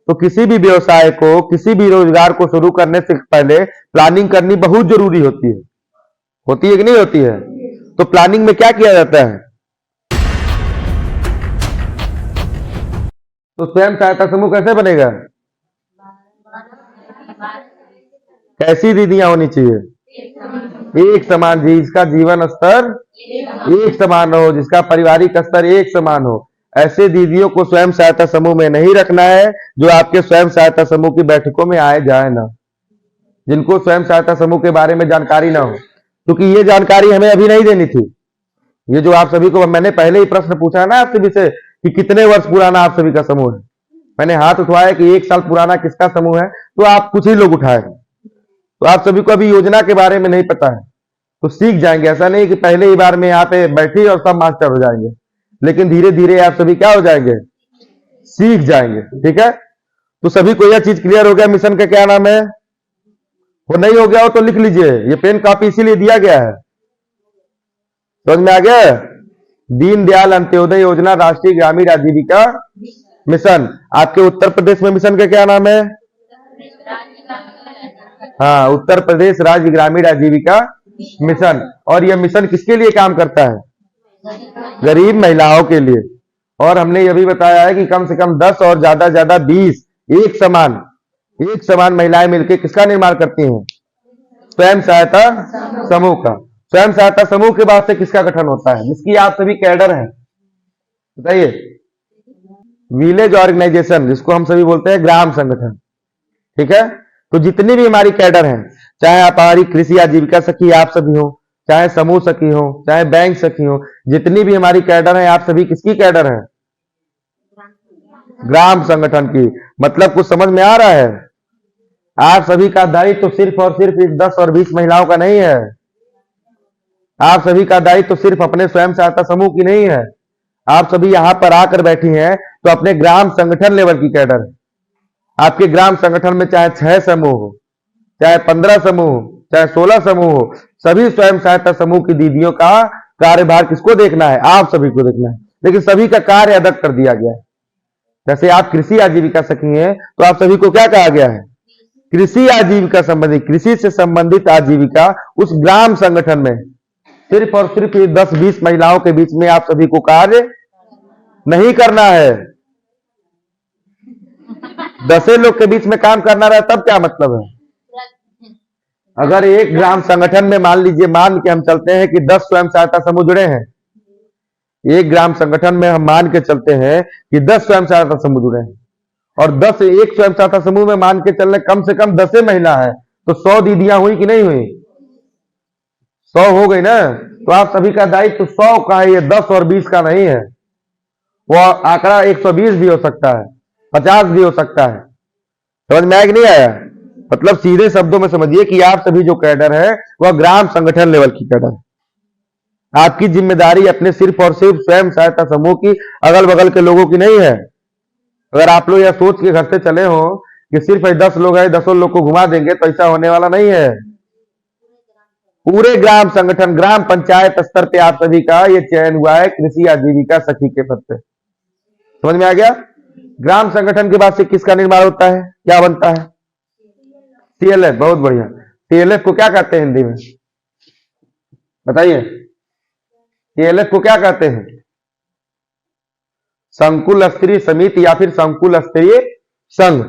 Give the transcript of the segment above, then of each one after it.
तो किसी भी व्यवसाय को, किसी भी रोजगार को शुरू करने से पहले प्लानिंग करनी बहुत जरूरी होती है कि नहीं होती है? तो प्लानिंग में क्या किया जाता है? तो स्वयं सहायता समूह कैसे बनेगा? कैसी दीदियां होनी चाहिए? एक समान, जिसका जीवन स्तर एक समान हो, जिसका पारिवारिक स्तर एक समान हो, ऐसे दीदियों को स्वयं सहायता समूह में नहीं रखना है जो आपके स्वयं सहायता समूह की बैठकों में आए जाए ना, जिनको स्वयं सहायता समूह के बारे में जानकारी ना हो, क्योंकि ये जानकारी हमें अभी नहीं देनी थी। ये जो आप सभी को मैंने पहले ही प्रश्न पूछा ना आप सभी से कि कितने वर्ष पुराना आप सभी का समूह है, मैंने हाथ उठाया कि 1 साल पुराना किसका समूह है, तो आप कुछ ही लोग उठाए। तो आप सभी को अभी योजना के बारे में नहीं पता है, तो सीख जाएंगे। ऐसा नहीं कि पहले ही बार में यहाँ पे बैठी और सब मास्टर हो जाएंगे, लेकिन धीरे धीरे आप सभी क्या हो जाएंगे? सीख जाएंगे। ठीक है, तो सभी को यह चीज क्लियर हो गया मिशन का क्या नाम है? वो नहीं हो गया हो तो लिख लीजिए, ये पेन कॉपी इसीलिए दिया गया है। समझ में आ गया? दीनदयाल अंत्योदय योजना राष्ट्रीय ग्रामीण आजीविका मिशन। आपके उत्तर प्रदेश में मिशन का क्या नाम है? हाँ, उत्तर प्रदेश राज्य ग्रामीण आजीविका मिशन। और यह मिशन किसके लिए काम करता है? गरीब महिलाओं के लिए। और हमने यह भी बताया है कि कम से कम 10 और ज्यादा 20 एक समान महिलाएं मिलकर किसका निर्माण करती हैं? स्वयं सहायता समूह का। स्वयं सहायता समूह के बाद से किसका गठन होता है? जिसकी आप सभी कैडर हैं, बताइए। विलेज ऑर्गेनाइजेशन, जिसको हम सभी बोलते हैं ग्राम संगठन। ठीक है, तो जितनी भी हमारी कैडर हैं, चाहे आप हमारी कृषि आजीविका सखी आप सभी हो, चाहे समूह सखी हो, चाहे बैंक सखी हो, जितनी भी हमारी कैडर है, आप सभी किसकी कैडर है? ग्राम संगठन की। मतलब कुछ समझ में आ रहा है? आप सभी का दायित्व तो सिर्फ और सिर्फ इस 10 और 20 महिलाओं का नहीं है। आप सभी का दायित्व तो सिर्फ अपने स्वयं सहायता समूह की नहीं है। आप सभी यहां पर आकर बैठी हैं तो अपने ग्राम संगठन लेवल की कैडर है। आपके ग्राम संगठन में चाहे 6 समूह हो, चाहे 15 समूह हो, चाहे 16 समूह हो, सभी स्वयं सहायता समूह की दीदियों का कार्यभार किसको देखना है? आप सभी को देखना है। लेकिन सभी का कार्य अलग कर दिया गया है। जैसे आप कृषि आजीविका सखी हैं तो आप सभी को क्या कहा गया है? कृषि आजीविका संबंधी, कृषि से संबंधित आजीविका उस ग्राम संगठन में सिर्फ और सिर्फ 10-20 महिलाओं के बीच में आप सभी को कार्य नहीं करना है। 10 लोग के बीच में काम करना रहा, तब क्या मतलब है? अगर एक ग्राम संगठन में मान के हम चलते हैं कि 10 स्वयं सहायता समूह जुड़े हैं, एक ग्राम संगठन में हम मान के चलते हैं कि 10 स्वयं सहायता समूह जुड़े हैं, और 10 एक स्वयं सहायता समूह में मान के चलने कम से कम 10 महिला है, तो 100 दीदियां हुई कि नहीं हुई? 100 हो गई ना। तो आप सभी का दायित्व तो 100 का है, ये 10 और 20 का नहीं है। वो आंकड़ा 120 भी हो सकता है, 50 भी हो सकता है। समझ में आया कि नहीं आया? मतलब सीधे शब्दों में समझिए कि आप सभी जो कैडर है वह ग्राम संगठन लेवल की कैडर है। आपकी जिम्मेदारी अपने सिर्फ और सिर्फ स्वयं सहायता समूह की, अगल बगल के लोगों की नहीं है। अगर आप लोग यह सोच के घर से चले हो कि सिर्फ 10 लोग है, 10 लोग को घुमा देंगे, तो ऐसा होने वाला नहीं है। पूरे ग्राम संगठन, ग्राम पंचायत स्तर पे आप सभी का ये चयन हुआ है कृषि आजीविका सखी के पद पे। समझ में आ गया? ग्राम संगठन के बाद से किसका निर्माण होता है, क्या बनता है? सीएलएफ। बहुत बढ़िया। सीएलएफ को क्या कहते हैं हिंदी में, बताइए? सीएलएफ को क्या कहते हैं? संकुल स्तरीय समिति या फिर संकुल स्तरीय संघ।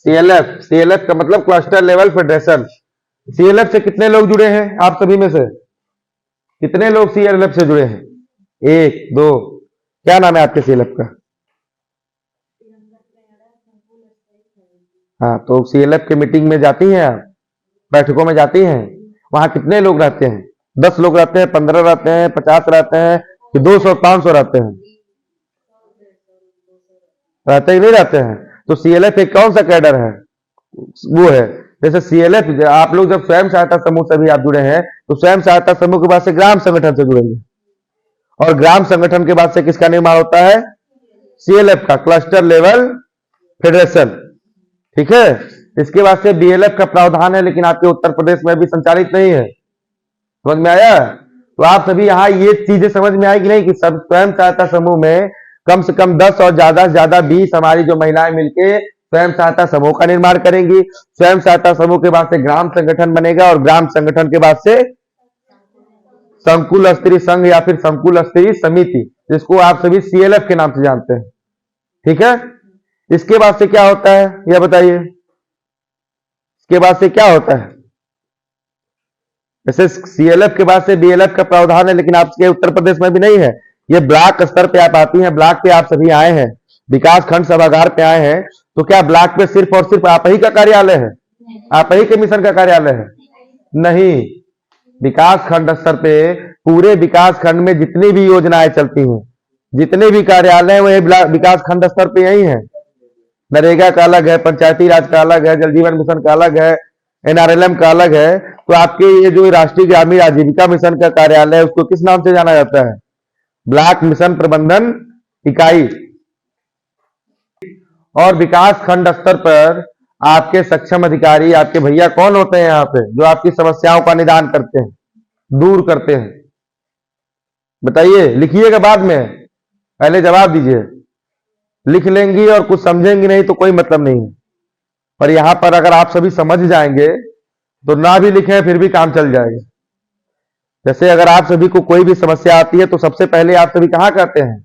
सीएलएफ का मतलब क्लस्टर लेवल फेडरेशन। सीएलएफ से कितने लोग जुड़े हैं आप सभी में से? कितने लोग सीएलएफ से जुड़े हैं? 1 2। क्या नाम है आपके सीएलएफ का? हाँ, तो सीएलएफ की मीटिंग में जाती हैं आप, बैठकों में जाती हैं, वहां कितने लोग रहते हैं? 10 लोग रहते हैं, 15 रहते हैं, 50 रहते हैं, कि 200 500 रहते हैं? रहते ही नहीं रहते हैं। तो सीएलएफ एक कौन सा कैडर है? वो है। जैसे सीएलएफ, आप लोग जब स्वयं सहायता समूह से भी आप जुड़े हैं तो स्वयं सहायता समूह के बाद से ग्राम संगठन से जुड़ेंगे, और ग्राम संगठन के बाद से किसका निर्माण होता है? सीएलएफ का, क्लस्टर लेवल फेडरेशन। ठीक है, इसके बाद से बीएलएफ का प्रावधान है, लेकिन आपके उत्तर प्रदेश में भी संचालित नहीं है। समझ में आया? तो आप सभी यहाँ ये चीजें समझ में आएगी नहीं कि सब स्वयं सहायता समूह में कम से कम 10 और ज्यादा से ज्यादा 20 हमारी जो महिलाएं मिलके स्वयं सहायता समूह का निर्माण करेंगी। स्वयं सहायता समूह के बाद से ग्राम संगठन बनेगा और ग्राम संगठन के बाद से संकुल स्तरीय संघ या फिर संकुल स्तरीय समिति, जिसको आप सभी सीएलएफ के नाम से जानते हैं। ठीक है, इसके बाद से क्या होता है यह बताइए, इसके बाद से क्या होता है? जैसे सीएलएफ के बाद से बीएलएफ का प्रावधान है, लेकिन आपके उत्तर प्रदेश में भी नहीं है। ये ब्लॉक स्तर पे आप आती हैं, ब्लॉक पे आप सभी आए हैं, विकास खंड सभागार पे आए हैं, तो क्या ब्लॉक पे सिर्फ और सिर्फ आप ही का कार्यालय है? आप ही के मिशन का कार्यालय है? नहीं, विकास खंड स्तर पे पूरे विकास खंड में जितनी भी योजनाएं चलती हैं, जितने भी कार्यालय हैं, वो विकास खंड स्तर पे यही है। नरेगा का अलग है, पंचायती राज का अलग है, जल जीवन मिशन का अलग है, एनआरएलएम का अलग है। तो आपके ये जो राष्ट्रीय ग्रामीण आजीविका मिशन का कार्यालय है, उसको किस नाम से जाना जाता है? ब्लॉक मिशन प्रबंधन इकाई। और विकास खंड स्तर पर आपके सक्षम अधिकारी, आपके भैया कौन होते हैं यहाँ पे, जो आपकी समस्याओं का निदान करते हैं, दूर करते हैं? बताइए, लिखिएगा बाद में, पहले जवाब दीजिए। लिख लेंगी और कुछ समझेंगी नहीं तो कोई मतलब नहीं है। पर यहां पर अगर आप सभी समझ जाएंगे तो ना भी लिखें फिर भी काम चल जाएगा। जैसे अगर आप सभी को कोई भी समस्या आती है तो सबसे पहले आप सभी कहां करते हैं?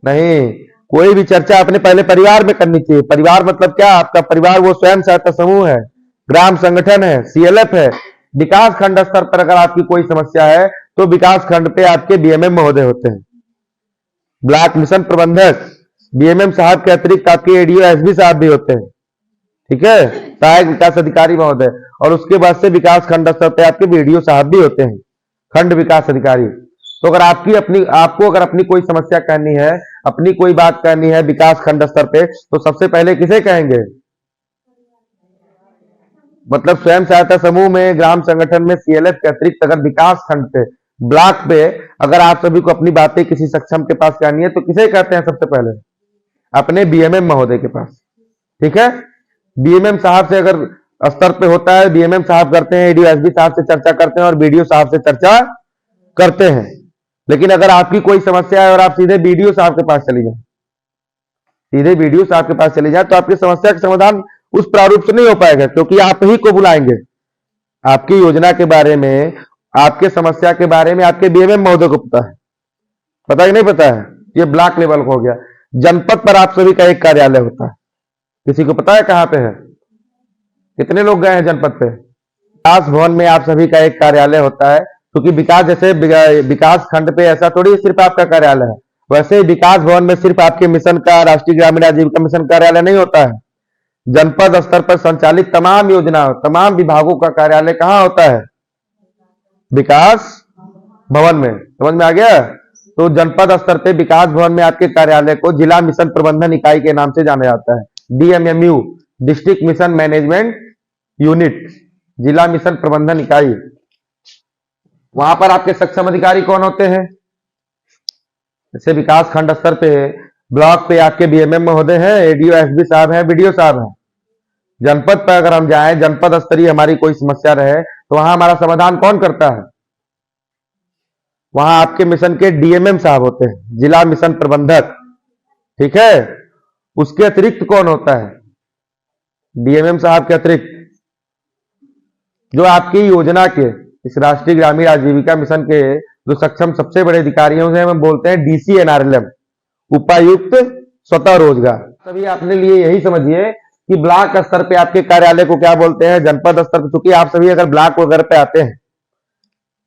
नहीं, कोई भी चर्चा अपने पहले परिवार में करनी चाहिए। परिवार मतलब क्या? आपका परिवार वो स्वयं सहायता समूह है, ग्राम संगठन है, सीएलएफ है। विकास खंड स्तर पर अगर आपकी कोई समस्या है तो विकास खंड पे आपके बीएमएम महोदय होते हैं, ब्लॉक मिशन प्रबंधक। बीएमएम साहब के अतिरिक्त आपके एडीओ एसबी साहब भी होते हैं। ठीक है, सहायक विकास अधिकारी महोदय। और उसके बाद से विकास खंड स्तर पे आपके बीडीओ साहब भी होते हैं, खंड विकास अधिकारी। तो अगर आपको अगर अपनी कोई समस्या कहनी है, अपनी कोई बात कहनी है विकास खंड स्तर पे, तो सबसे पहले किसे कहेंगे? मतलब स्वयं सहायता समूह में, ग्राम संगठन में, सीएलएफ के अतिरिक्त अगर विकास खंड पे, ब्लॉक पे अगर आप सभी को अपनी बातें किसी सक्षम के पास कहनी है तो किसे कहते हैं? सबसे पहले अपने बीएमएम महोदय के पास। ठीक है, बीएमएम साहब से अगर स्तर पे होता है, बीएमएम साहब करते हैं, एडीओ एसबी साहब से चर्चा करते हैं और बीडीओ साहब से चर्चा करते हैं। लेकिन अगर आपकी कोई समस्या है और आप सीधे बीडीओ साहब के पास चली जाए, सीधे बीडीओ साहब के पास चली जाए, तो आपकी समस्या का समाधान उस प्रारूप से नहीं हो पाएगा, क्योंकि आप ही को बुलाएंगे। आपकी योजना के बारे में, आपके समस्या के बारे में आपके बीएमएम महोदय को पता है। पता कि नहीं पता है? ये ब्लॉक लेवल का हो गया। जनपद पर आप सभी का एक कार्यालय होता है। किसी को पता है कहां पे है? कितने लोग गए हैं जनपद पे? विकास भवन में आप सभी का एक कार्यालय होता है, क्योंकि विकास जैसे विकास खंड पे ऐसा थोड़ी सिर्फ आपका कार्यालय है, वैसे विकास भवन में सिर्फ आपके मिशन का, राष्ट्रीय ग्रामीण आजीविका मिशन कार्यालय नहीं होता है। जनपद स्तर पर संचालित तमाम योजना, तमाम विभागों का कार्यालय कहां होता है? विकास भवन में। समझ में आ गया? तो जनपद स्तर पे विकास भवन में आपके कार्यालय को जिला मिशन प्रबंधन इकाई के नाम से जाना जाता है, डीएमएमयू, डिस्ट्रिक्ट मिशन मैनेजमेंट यूनिट, जिला मिशन प्रबंधन इकाई। वहां पर आपके सक्षम अधिकारी कौन होते हैं? जैसे विकास खंड स्तर पे, ब्लॉक पे आपके बीएमएम महोदय हैं, एडीओ एसबी साहब हैं, बीडीओ साहब हैं। जनपद पर अगर हम जाएं, जनपद स्तरीय हमारी कोई समस्या रहे तो वहां हमारा समाधान कौन करता है? वहां आपके मिशन के डीएमएम साहब होते हैं, जिला मिशन प्रबंधक। ठीक है, उसके अतिरिक्त कौन होता है? डीएमएम साहब के अतिरिक्त जो आपकी योजना के, इस राष्ट्रीय ग्रामीण आजीविका मिशन के जो सक्षम सबसे बड़े अधिकारियों से हम बोलते हैं डीसी एनआरएलएम, उपायुक्त स्वतः रोजगार। तभी आपने लिए यही समझिए कि ब्लॉक स्तर पे आपके कार्यालय को क्या बोलते हैं? जनपद स्तर पे। क्योंकि आप सभी अगर ब्लॉक वगैरह पे आते हैं,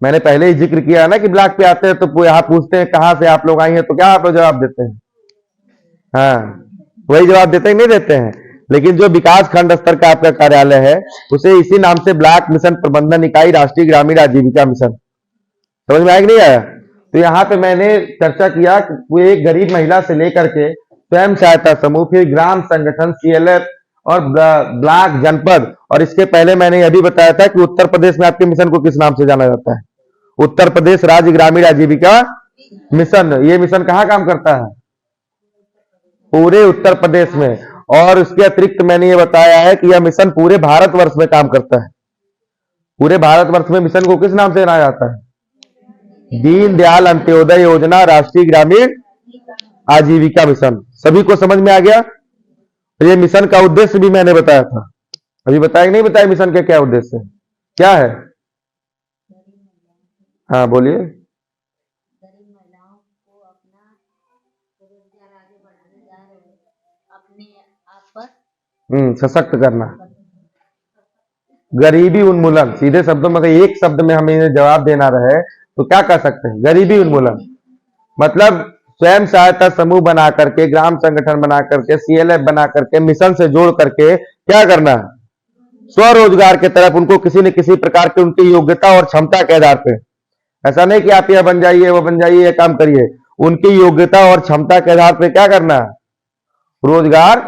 मैंने पहले ही जिक्र किया है ना कि ब्लॉक पे आते हैं तो यहाँ पूछते हैं कहां से आप लोग आई हैं, तो क्या आप लोग जवाब देते हैं? हाँ, वही जवाब देते हैं, नहीं देते हैं। लेकिन जो विकास खंड स्तर का आपका कार्यालय है उसे इसी नाम से ब्लॉक मिशन प्रबंधन इकाई, राष्ट्रीय ग्रामीण आजीविका मिशन। समझ में आया कि नहीं आया? तो यहाँ पे मैंने चर्चा किया कि वो एक गरीब महिला से लेकर के स्वयं सहायता समूह, फिर ग्राम संगठन, सीएलएफ और ब्लॉक, जनपद, और इसके पहले मैंने यह भी बताया था कि उत्तर प्रदेश में आपके मिशन को किस नाम से जाना जाता है? उत्तर प्रदेश राज्य ग्रामीण आजीविका मिशन। ये मिशन कहाँ काम करता है? पूरे उत्तर प्रदेश में। और इसके अतिरिक्त मैंने ये बताया है कि यह मिशन पूरे भारतवर्ष में काम करता है। पूरे भारतवर्ष में मिशन को किस नाम से जाना जाता है? दीनदयाल अंत्योदय योजना राष्ट्रीय ग्रामीण आजीविका मिशन। सभी को समझ में आ गया? ये मिशन का उद्देश्य भी मैंने बताया था, अभी बताया कि नहीं बताया मिशन का क्या उद्देश्य है, क्या है? हाँ बोलिए। सशक्त करना, गरीबी उन्मूलन। सीधे शब्दों में अगर एक शब्द में हमें जवाब देना रहे तो क्या कर सकते हैं? गरीबी उन्मूलन। मतलब स्वयं सहायता समूह बना करके, ग्राम संगठन बना करके, CLF बना करके, मिशन से जोड़ करके क्या करना है? स्वरोजगार की तरफ उनको किसी न किसी प्रकार की उनकी योग्यता और क्षमता के आधार पे, ऐसा नहीं कि आप यह बन जाइए वो बन जाइए ये काम करिए, उनकी योग्यता और क्षमता के आधार पे क्या करना है? रोजगार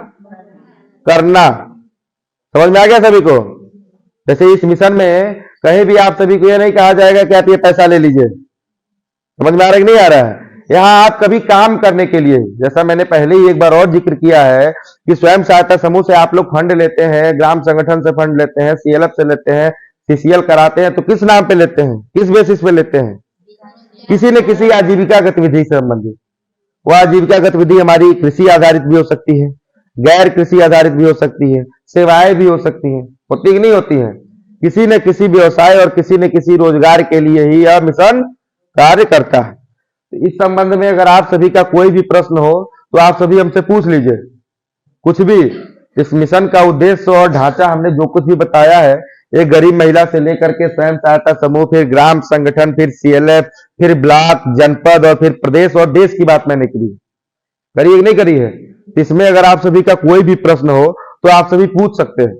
करना। समझ में आ गया सभी को? जैसे इस मिशन में कहीं भी आप सभी को यह नहीं कहा जाएगा कि आप ये पैसा ले लीजिए। समझ में आ रहा है कि नहीं आ रहा है? यहाँ आप कभी काम करने के लिए, जैसा मैंने पहले ही एक बार और जिक्र किया है कि स्वयं सहायता समूह से आप लोग फंड लेते हैं, ग्राम संगठन से फंड लेते हैं, CLF से लेते हैं, CCL कराते हैं, तो किस नाम पे लेते हैं? किस बेसिस पे लेते हैं? किसी न किसी आजीविका गतिविधि से संबंधित। वह आजीविका गतिविधि हमारी कृषि आधारित भी हो सकती है, गैर कृषि आधारित भी हो सकती है, सेवाएं भी हो सकती हैं, होती कि नहीं होती है? किसी न किसी व्यवसाय और किसी न किसी रोजगार के लिए ही यह मिशन कार्य करता है। तो इस संबंध में अगर आप सभी का कोई भी प्रश्न हो तो आप सभी हमसे पूछ लीजिए, कुछ भी। इस मिशन का उद्देश्य और ढांचा हमने जो कुछ भी बताया है, एक गरीब महिला से लेकर के स्वयं सहायता समूह, फिर ग्राम संगठन, फिर CLF, फिर ब्लॉक, जनपद और फिर प्रदेश और देश की बात मैंने करी है, नहीं करी है? इसमें अगर आप सभी का कोई भी प्रश्न हो तो आप सभी पूछ सकते हैं,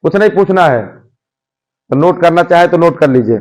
कुछ नहीं पूछना है तो नोट करना चाहे तो नोट कर लीजिए।